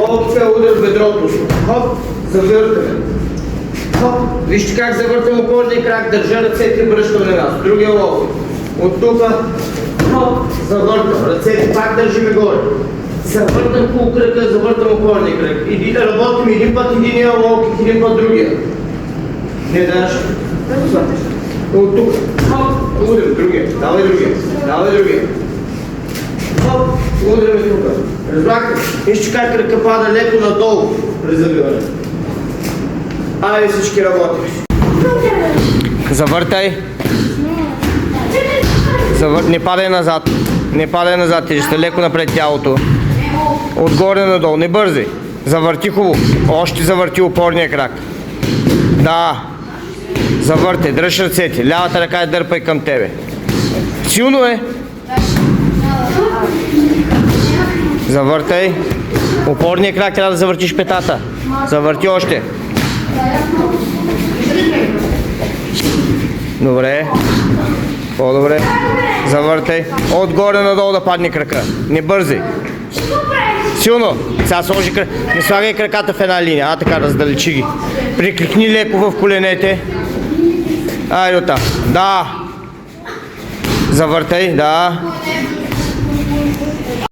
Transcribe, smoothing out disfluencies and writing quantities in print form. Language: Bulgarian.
Локотя удар в бедрото. Хоп, завъртаме. Хоп, вижте как завъртам опорния крак, държа ръцете и връщам на нас. Другия локоть. От тук, хоп, завъртам. Ръцете пак държиме горе. Завъртам хубаво крака, завъртам опорния крак. Иди да работим един път единия локоть, един път другия. Не даш. От тук. Хоп, удрям другия. Давай другия. Давай другия. Хоп, удряме тук. Разбрахте? Вижте как крака пада леко надолу при забиване. Айде всички работим. Завъртай. Не падай назад. Не падай назад, тежестта леко напред тялото. Отгоре надолу, не бързай. Завърти хубаво. Още завърти опорния крак. Да. Завъртай, дръж ръцете. Лявата ръка е дърпай към тебе. Силно е. Завъртай. Опорния крак трябва да завъртиш петата. Завърти още. Добре. По-добре. Завъртай. Отгоре надолу да падне крака. Не бързай. Силно. Сега сложи крака. Не слагай краката в една линия. Така, раздалечи ги. Прикликни леко в коленете. Айде оттам. Да. Завъртай. Да.